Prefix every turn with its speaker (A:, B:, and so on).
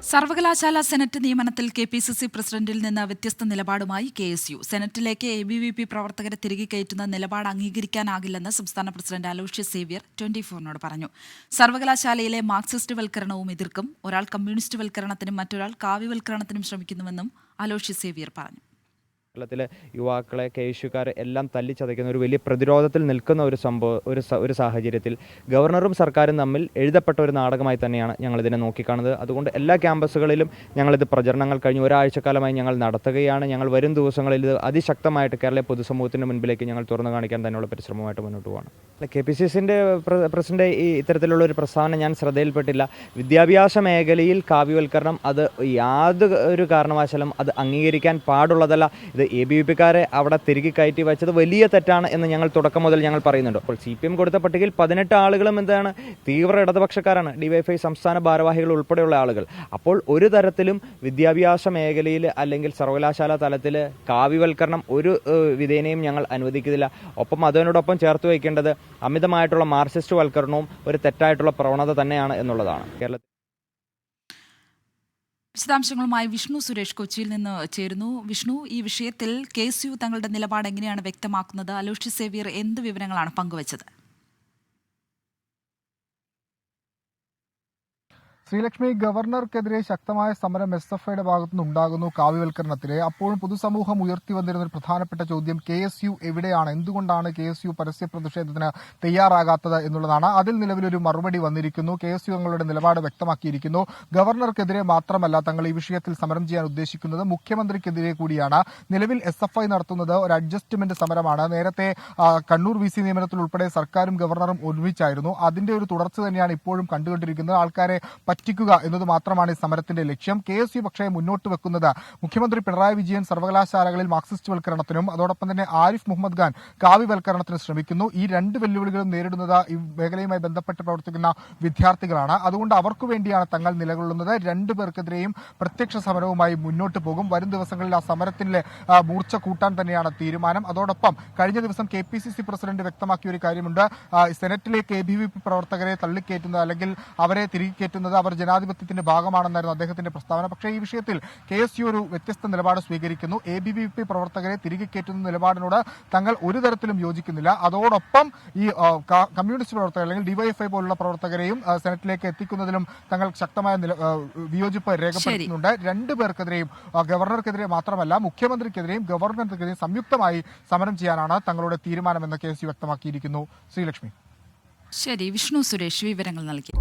A: സർവകലാശാല സെനറ്റ് നിയമനത്തിൽ കെപിസിസി പ്രസിഡന്റിൽ നിന്ന് വ്യത്യസ്ത നിലപാടുമായി കെഎസ്യു. സെനറ്റിലേക്ക് എബിവിപി പ്രവർത്തകരെ തിരികെ കയറ്റുന്ന നിലപാട് അംഗീകരിക്കാനാകില്ലെന്ന് സംസ്ഥാന പ്രസിഡന്റ് അലോഷ്യസ് സേവ്യർ 24 പറഞ്ഞു. സർവകലാശാലയിലെ മാർക്സിസ്റ്റ് വൽക്കരണവും എതിർക്കും. ഒരാൾ കമ്മ്യൂണിസ്റ്റ് വൽക്കരണത്തിനും മറ്റൊരാൾ കാവ്യവൽക്കരണത്തിനും ശ്രമിക്കുന്നുവെന്നും അലോഷ്യസ് സേവ്യർ പറഞ്ഞു.
B: കേരളത്തിലെ യുവാക്കളെ കെഎസ്യുക്കാർ എല്ലാം തല്ലിച്ചതയ്ക്കുന്ന ഒരു വലിയ പ്രതിരോധത്തിൽ നിൽക്കുന്ന ഒരു സാഹചര്യത്തിൽ ഗവർണറും സർക്കാരും തമ്മിൽ എഴുതപ്പെട്ട ഒരു നാടകമായി തന്നെയാണ് ഞങ്ങളിതിനെ നോക്കിക്കാണുന്നത്. അതുകൊണ്ട് എല്ലാ ക്യാമ്പസുകളിലും ഞങ്ങളിത് പ്രചരണങ്ങൾ കഴിഞ്ഞ് ഒരാഴ്ചക്കാലമായി ഞങ്ങൾ നടത്തുകയാണ്. ഞങ്ങൾ വരും ദിവസങ്ങളിൽ ഇത് അതിശക്തമായിട്ട് കേരള പൊതുസമൂഹത്തിൻ്റെ മുൻപിലേക്ക് ഞങ്ങൾ തുറന്നു കാണിക്കാൻ തന്നെയുള്ള പരിശ്രമമായിട്ട് മുന്നോട്ട് പോകണം. കെപിസിസിൻ്റെ പ്രസിഡന്റ് ഈ ഇത്തരത്തിലുള്ള ഒരു പ്രസ്താവന ഞാൻ ശ്രദ്ധയിൽപ്പെട്ടില്ല. വിദ്യാഭ്യാസ മേഖലയിൽ കാവ്യവൽക്കരണം അത് യാതൊരു കാരണവശാലും അത് അംഗീകരിക്കാൻ പാടുള്ളതല്ല. ഇത് എബിവിപിക്കാരെ അവിടെ തിരികെ കയറ്റി വെച്ചത് വലിയ തെറ്റാണ് എന്ന് ഞങ്ങൾ തുടക്കം മുതൽ ഞങ്ങൾ പറയുന്നുണ്ട്. അപ്പോൾ CPM കൊടുത്ത പട്ടികയിൽ 18 ആളുകളും എന്താണ് തീവ്ര ഇടതുപക്ഷക്കാരാണ്, ഡിവൈഎഫ്ഐ സംസ്ഥാന ഭാരവാഹികൾ ഉൾപ്പെടെയുള്ള ആളുകൾ. അപ്പോൾ ഒരു തരത്തിലും വിദ്യാഭ്യാസ മേഖലയിൽ അല്ലെങ്കിൽ സർവകലാശാല തലത്തിൽ കാവ്യവൽക്കരണം ഒരു വിധേനയും ഞങ്ങൾ അനുവദിക്കുന്നില്ല. ഒപ്പം അതിനോടൊപ്പം ചേർത്ത് വയ്ക്കേണ്ടത് അമിതമായിട്ടുള്ള മാർക്സിസ്റ്റ് വൽക്കരണവും ഒരു തെറ്റായിട്ടുള്ള പ്രവണത തന്നെയാണ് എന്നുള്ളതാണ്. കേരളത്തിൽ
A: വിശദാംശങ്ങളുമായി വിഷ്ണു സുരേഷ് കൊച്ചിയിൽ നിന്ന് ചേരുന്നു. വിഷ്ണു, ഈ വിഷയത്തിൽ കെഎസ്യു തങ്ങളുടെ നിലപാട് എങ്ങനെയാണ് വ്യക്തമാക്കുന്നത്? അലോഷ്യസ് സേവ്യർ എന്ത് വിവരങ്ങളാണ് പങ്കുവച്ചത്?
C: ശ്രീലക്ഷ്മി, ഗവർണർക്കെതിരെ ശക്തമായ സമരം SFIയുടെ ഭാഗത്തുനിന്ന് ഉണ്ടാകുന്നു കാവ്യവൽക്കരണത്തിന്. അപ്പോഴും പൊതുസമൂഹം ഉയർത്തി വന്നിരുന്ന ഒരു പ്രധാനപ്പെട്ട ചോദ്യം KSU എവിടെയാണ്, എന്തുകൊണ്ടാണ് KSU പരസ്യ പ്രതിഷേധത്തിന് തയ്യാറാകാത്തത് എന്നുള്ളതാണ്. അതിൽ നിലവിലൊരു മറുപടി വന്നിരിക്കുന്നു. KSU തങ്ങളുടെ നിലപാട് വ്യക്തമാക്കിയിരിക്കുന്നു. ഗവർണർക്കെതിരെ മാത്രമല്ല തങ്ങൾ ഈ വിഷയത്തിൽ സമരം ചെയ്യാൻ ഉദ്ദേശിക്കുന്നത്, മുഖ്യമന്ത്രിക്കെതിരെ കൂടിയാണ്. നിലവിൽ SFI നടത്തുന്നത് ഒരു അഡ്ജസ്റ്റ്മെന്റ് സമരമാണ്. നേരത്തെ കണ്ണൂർ VC നിയമനത്തിൽ ഉൾപ്പെടെ സർക്കാരും ഗവർണറും ഒരുമിച്ചായിരുന്നു. അതിന്റെ ഒരു തുടർച്ച തന്നെയാണ് ഇപ്പോഴും കണ്ടുകൊണ്ടിരിക്കുന്നത്. ആൾക്കാരെ പറ്റിക്കുക എന്നത് മാത്രമാണ് ഈ സമരത്തിന്റെ ലക്ഷ്യം. KSU പക്ഷേ മുന്നോട്ട് വെക്കുന്നത് മുഖ്യമന്ത്രി പിണറായി വിജയൻ സർവകലാശാലകളിൽ മാർക്സിസ്റ്റ് വൽക്കരണത്തിനും അതോടൊപ്പം തന്നെ ആരിഫ് മുഹമ്മദ് ഖാൻ കാവ്യവൽക്കരണത്തിന് ശ്രമിക്കുന്നു. ഈ രണ്ട് വെല്ലുവിളികളും നേരിടുന്നത് ഈ മേഖലയുമായി ബന്ധപ്പെട്ട് പ്രവർത്തിക്കുന്ന വിദ്യാർത്ഥികളാണ്. അതുകൊണ്ട് അവർക്ക് വേണ്ടിയാണ് തങ്ങൾ നിലകൊള്ളുന്നത്. രണ്ടുപേർക്കെതിരെയും പ്രത്യക്ഷ സമരവുമായി മുന്നോട്ട് പോകും. വരും ദിവസങ്ങളിൽ ആ സമരത്തിന്റെ മൂർച്ച കൂട്ടാൻ തന്നെയാണ് തീരുമാനം. അതോടൊപ്പം കഴിഞ്ഞ ദിവസം KPCC പ്രസിഡന്റ് വ്യക്തമാക്കിയ ഒരു കാര്യമുണ്ട്. സെനറ്റിലേക്ക് എബിവിപി പ്രവർത്തകരെ തള്ളിക്കയറ്റുന്നത് അല്ലെങ്കിൽ അവരെ തിരികെ കയറ്റുന്നത് അവർ ജനാധിപത്യത്തിന്റെ ഭാഗമാണെന്നായിരുന്നു അദ്ദേഹത്തിന്റെ പ്രസ്താവന. പക്ഷേ ഈ വിഷയത്തിൽ KSU ഒരു വ്യത്യസ്ത നിലപാട് സ്വീകരിക്കുന്നു. എബിവിപി പ്രവർത്തകരെ തിരികെ കയറ്റുന്ന നിലപാടിനോട് തങ്ങൾ ഒരു തരത്തിലും യോജിക്കുന്നില്ല. അതോടൊപ്പം ഈ കമ്മ്യൂണിസ്റ്റ് പ്രവർത്തകർ അല്ലെങ്കിൽ ഡിവൈഎഫ്ഐ പോലുള്ള പ്രവർത്തകരെയും സെനറ്റിലേക്ക് എത്തിക്കുന്നതിലും തങ്ങൾ ശക്തമായ വിയോജിപ്പ് രേഖപ്പെടുത്തുന്നുണ്ട്. രണ്ടുപേർക്കെതിരെയും, ഗവർണർക്കെതിരെ മാത്രമല്ല മുഖ്യമന്ത്രിക്കെതിരെയും ഗവർണർക്കെതിരെയും സംയുക്തമായി സമരം ചെയ്യാനാണ് തങ്ങളുടെ തീരുമാനമെന്ന് KSU വ്യക്തമാക്കിയിരിക്കുന്നു. ശ്രീലക്ഷ്മി.
A: ശരി, വിഷ്ണു സുരേഷ് വിവരങ്ങൾ നൽകി.